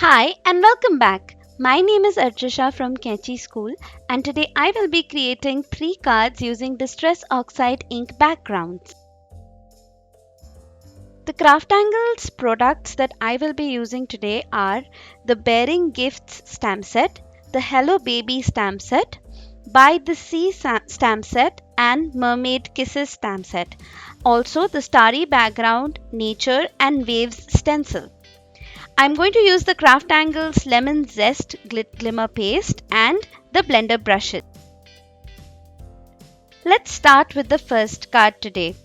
Hi and welcome back. My name is Archusha from Kechi School, and today I will be creating 3 cards using Distress Oxide ink backgrounds. The Craftangles products that I will be using today are the Bearing Gifts stamp set, the Hello Baby stamp set, By the Sea stamp set, and Mermaid Kisses stamp set. Also the Starry Background, Nature and Waves stencil. I'm going to use the Craftangles Lemon Zest Glimmer Paste and the blender brushes. Let's start with the first card today.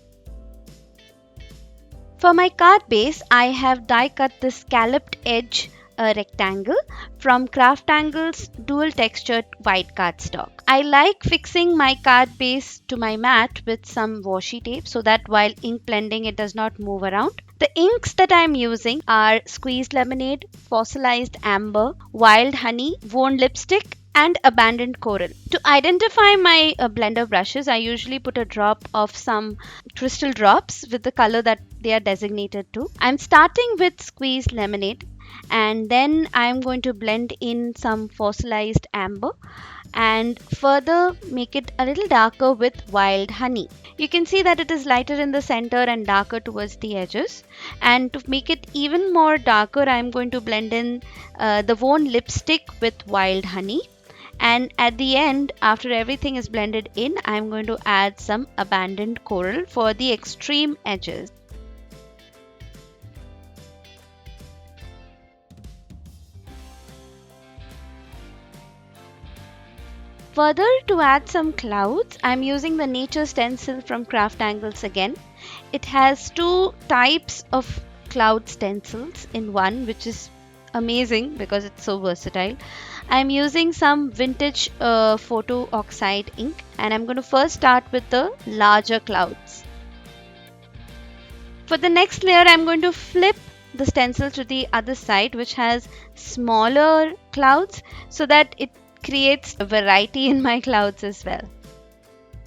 For my card base, I have die cut this scalloped edge rectangle from Craftangles dual textured white cardstock. I like fixing my card base to my mat with some washi tape so that while ink blending it does not move around. The inks that I am using are Squeezed Lemonade, Fossilized Amber, Wild Honey, Worn Lipstick, and Abandoned Coral. To identify my blender brushes, I usually put a drop of some crystal drops with the color that they are designated to. I'm starting with Squeezed Lemonade and then I'm going to blend in some Fossilized Amber and further make it a little darker with Wild Honey. You can see that it is lighter in the center and darker towards the edges. And to make it even more darker, I'm going to blend in the Worn Lipstick with Wild Honey. And at the end, after everything is blended in, I'm going to add some Abandoned Coral for the extreme edges. Further, to add some clouds, I'm using the Nature stencil from Craftangles again. It has 2 types of cloud stencils in one, which is amazing because it's so versatile. I'm using some vintage photo oxide ink and I'm going to first start with the larger clouds. For the next layer, I'm going to flip the stencil to the other side, which has smaller clouds, so that it creates a variety in my clouds as well.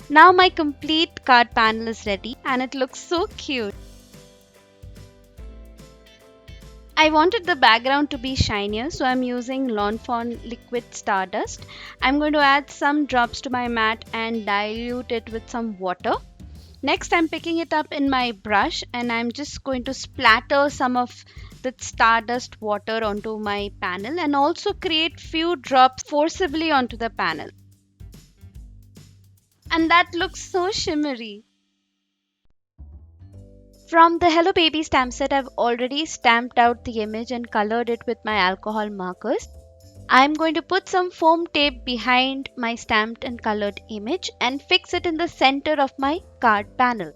Now my complete card panel is ready and it looks so cute. I wanted the background to be shinier, so I'm using Lawn Fawn Liquid Stardust. I'm going to add some drops to my mat and dilute it with some water. Next, I'm picking it up in my brush and I'm just going to splatter some of the stardust water onto my panel and also create few drops forcibly onto the panel. And that looks so shimmery. From the Hello Baby stamp set, I've already stamped out the image and colored it with my alcohol markers. I'm going to put some foam tape behind my stamped and colored image and fix it in the center of my card panel.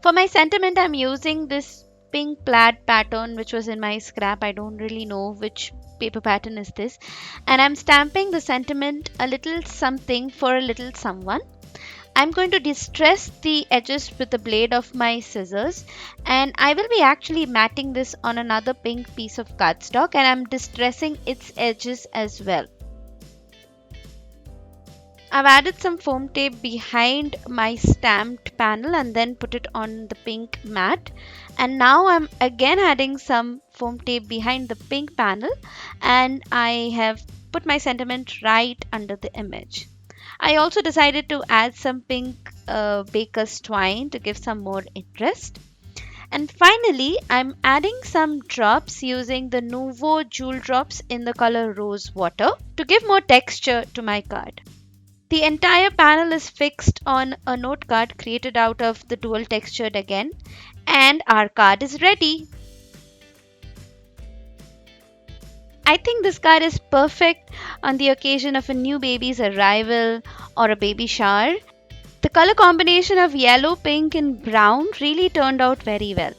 For my sentiment, I'm using this pink plaid pattern which was in my scrap. I don't really know which paper pattern is this. And I'm stamping the sentiment a little something for a little someone. I'm going to distress the edges with the blade of my scissors and I will be actually matting this on another pink piece of cardstock and I'm distressing its edges as well. I've added some foam tape behind my stamped panel and then put it on the pink mat. And now I'm again adding some foam tape behind the pink panel and I have put my sentiment right under the image. I also decided to add some pink baker's twine to give some more interest. And finally, I'm adding some drops using the Nuvo Jewel Drops in the color Rose Water to give more texture to my card. The entire panel is fixed on a note card created out of the dual textured again, and our card is ready. I think this card is perfect on the occasion of a new baby's arrival or a baby shower. The color combination of yellow, pink and brown really turned out very well.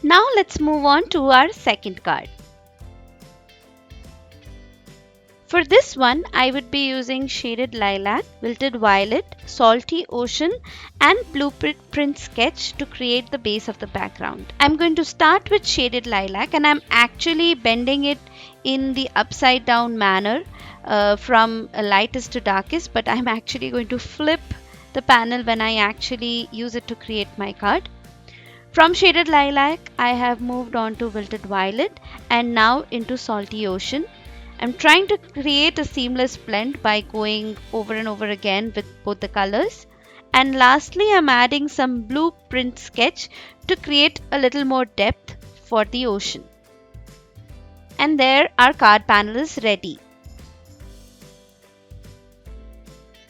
Now let's move on to our second card. For this one, I would be using Shaded Lilac, Wilted Violet, Salty Ocean and Blueprint Sketch to create the base of the background. I'm going to start with Shaded Lilac and I'm actually bending it in the upside down manner from lightest to darkest, but I'm actually going to flip the panel when I actually use it to create my card. From shaded lilac, I have moved on to wilted violet and now into salty ocean. I'm trying to create a seamless blend by going over and over again with both the colors. And lastly, I'm adding some blueprint sketch to create a little more depth for the ocean. And there our card panel is ready.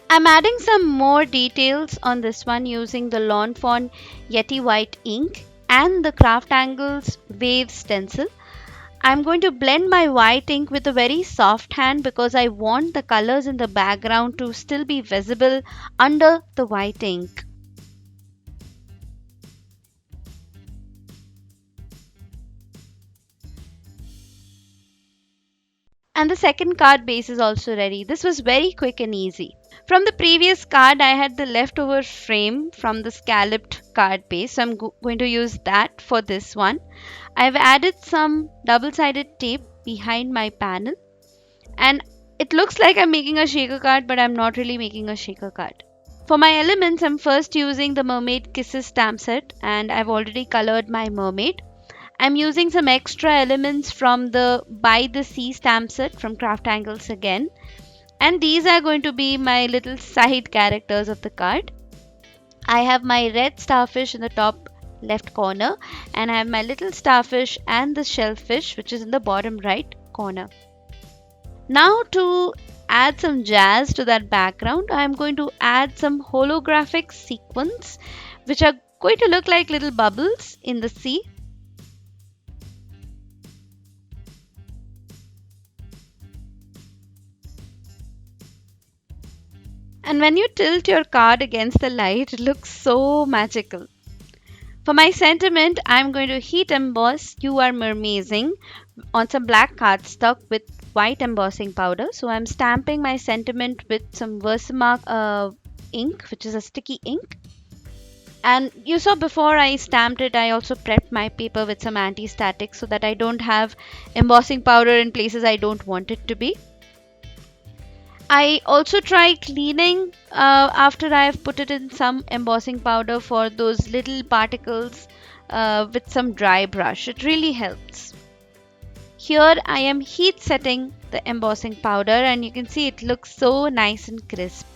I'm adding some more details on this one using the Lawn Fawn Yeti White ink and the Craftangles Wave stencil. I'm going to blend my white ink with a very soft hand because I want the colors in the background to still be visible under the white ink. And the second card base is also ready. This was very quick and easy. From the previous card, I had the leftover frame from the scalloped card base. So I'm going to use that for this one. I've added some double-sided tape behind my panel. And it looks like I'm making a shaker card, but I'm not really making a shaker card. For my elements, I'm first using the Mermaid Kisses stamp set. And I've already colored my mermaid. I'm using some extra elements from the By the Sea stamp set from Craftangles again. And these are going to be my little side characters of the card. I have my red starfish in the top left corner, and I have my little starfish and the shellfish, which is in the bottom right corner. Now to add some jazz to that background, I'm going to add some holographic sequins, which are going to look like little bubbles in the sea. And when you tilt your card against the light, it looks so magical. For my sentiment, I'm going to heat emboss You Are Mermazing on some black cardstock with white embossing powder. So I'm stamping my sentiment with some Versamark ink, which is a sticky ink. And you saw before I stamped it, I also prepped my paper with some anti-static so that I don't have embossing powder in places I don't want it to be. I also try cleaning after I've put it in some embossing powder for those little particles with some dry brush. It really helps. Here I am heat setting the embossing powder and you can see it looks so nice and crisp.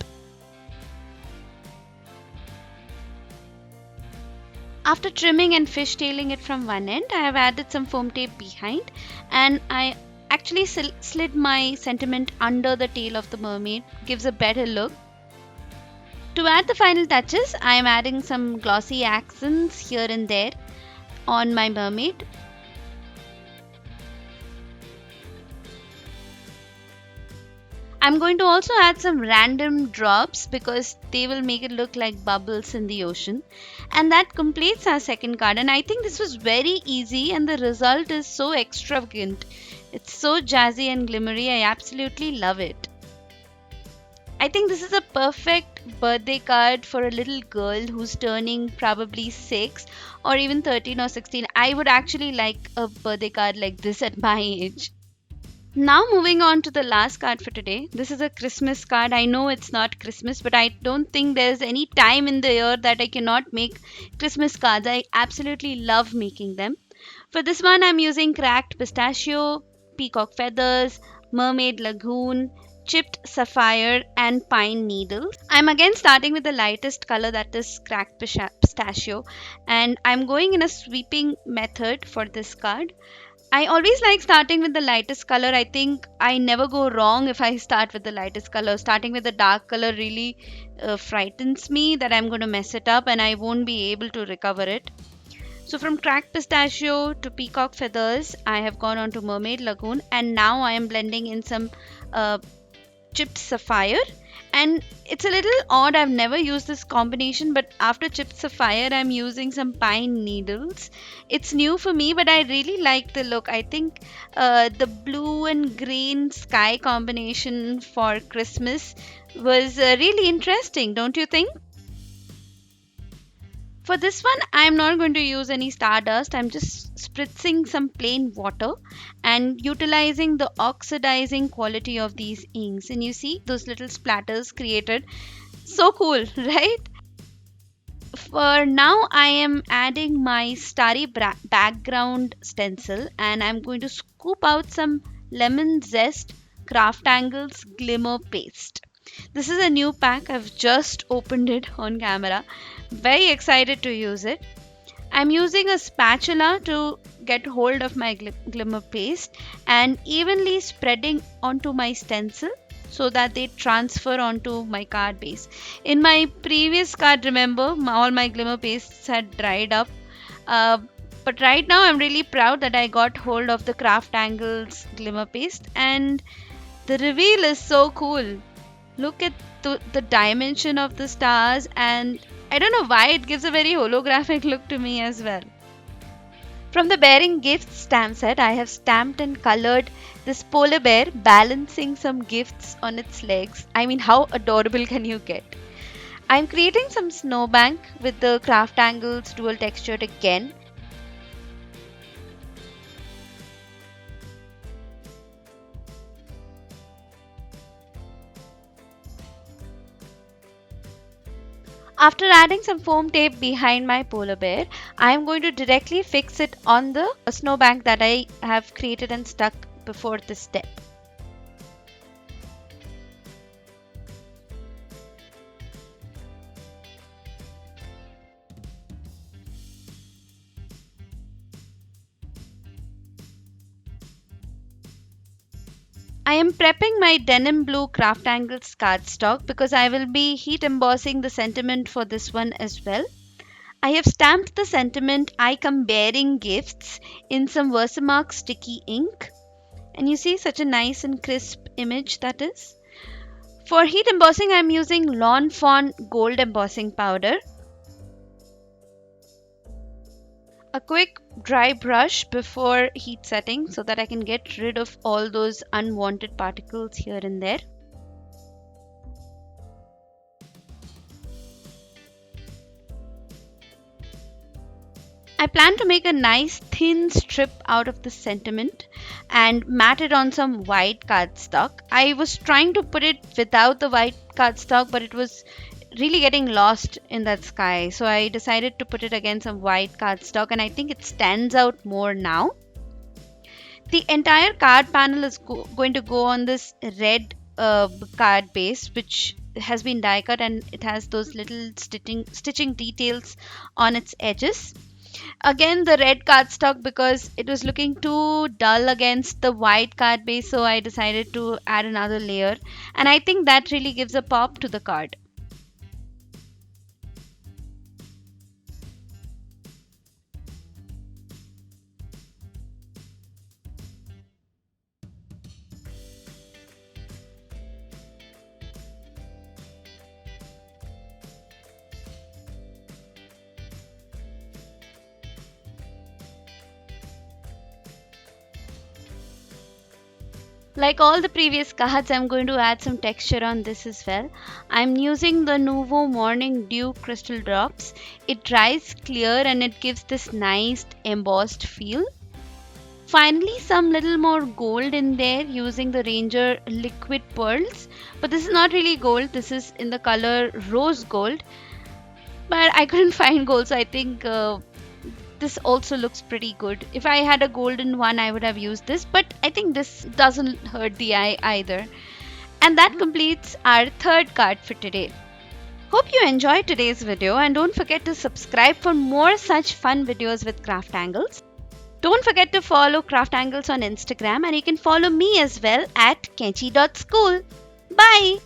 After trimming and fishtailing it from one end, I have added some foam tape behind and I actually slid my sentiment under the tail of the mermaid. Gives a better look. To add the final touches, I am adding some glossy accents here and there on my mermaid. I'm going to also add some random drops because they will make it look like bubbles in the ocean. And that completes our second card. And I think this was very easy and the result is so extravagant. It's so jazzy and glimmery. I absolutely love it. I think this is a perfect birthday card for a little girl who's turning probably 6 or even 13 or 16. I would actually like a birthday card like this at my age. Now moving on to the last card for today. This is a Christmas card. I know it's not Christmas, but I don't think there's any time in the year that I cannot make Christmas cards. I absolutely love making them. For this one, I'm using cracked pistachio, peacock feathers, mermaid lagoon, chipped sapphire and pine needles. I'm again starting with the lightest color, that is cracked pistachio, and I'm going in a sweeping method for this card. I always like starting with the lightest color. I think I never go wrong if I start with the lightest color. Starting with the dark color really frightens me that I'm going to mess it up and I won't be able to recover it. So from cracked pistachio to peacock feathers, I have gone on to mermaid lagoon and now I am blending in some chipped sapphire. And it's a little odd, I've never used this combination, but after chipped sapphire I'm using some pine needles. It's new for me, but I really like the look. I think the blue and green sky combination for Christmas was really interesting, don't you think? For this one, I'm not going to use any stardust. I'm just spritzing some plain water and utilizing the oxidizing quality of these inks. And you see those little splatters created. So cool, right? For now, I am adding my starry background stencil and I'm going to scoop out some lemon zest Craftangles Glimmer Paste. This is a new pack. I've just opened it on camera. Very excited to use it. I'm using a spatula to get hold of my glimmer paste and evenly spreading onto my stencil so that they transfer onto my card base. In my previous card, remember, all my glimmer pastes had dried up. But right now, I'm really proud that I got hold of the Craftangles glimmer paste, and the reveal is so cool. Look at the dimension of the stars, and I don't know why it gives a very holographic look to me as well. From the Bearing Gifts stamp set, I have stamped and colored this polar bear balancing some gifts on its legs. I mean, how adorable can you get? I'm creating some snowbank with the Craftangles dual textured again. After adding some foam tape behind my polar bear, I am going to directly fix it on the snowbank that I have created and stuck before this step. I am prepping my denim blue Craftangles cardstock because I will be heat embossing the sentiment for this one as well. I have stamped the sentiment I come bearing gifts in some Versamark sticky ink. And you see such a nice and crisp image that is. For heat embossing, I am using Lawn Fawn gold embossing powder. A quick dry brush before heat setting so that I can get rid of all those unwanted particles here and there. I plan to make a nice thin strip out of the sentiment and mat it on some white cardstock. I was trying to put it without the white cardstock, but it was really getting lost in that sky, so I decided to put it against some white cardstock, and I think it stands out more now. The entire card panel is going to go on this red card base, which has been die cut, and it has those little stitching details on its edges. Again, the red cardstock because it was looking too dull against the white card base, so I decided to add another layer, and I think that really gives a pop to the card. Like all the previous cards, I'm going to add some texture on this as well. I'm using the Nuvo Morning Dew Crystal Drops. It dries clear and it gives this nice embossed feel. Finally, some little more gold in there using the Ranger Liquid Pearls. But this is not really gold, this is in the color Rose Gold. But I couldn't find gold, so I think this also looks pretty good. If I had a golden one, I would have used this, but I think this doesn't hurt the eye either. And that completes our third card for today. Hope you enjoyed today's video, and don't forget to subscribe for more such fun videos with Craftangles. Don't forget to follow Craftangles on Instagram, and you can follow me as well at kenchi.school. Bye!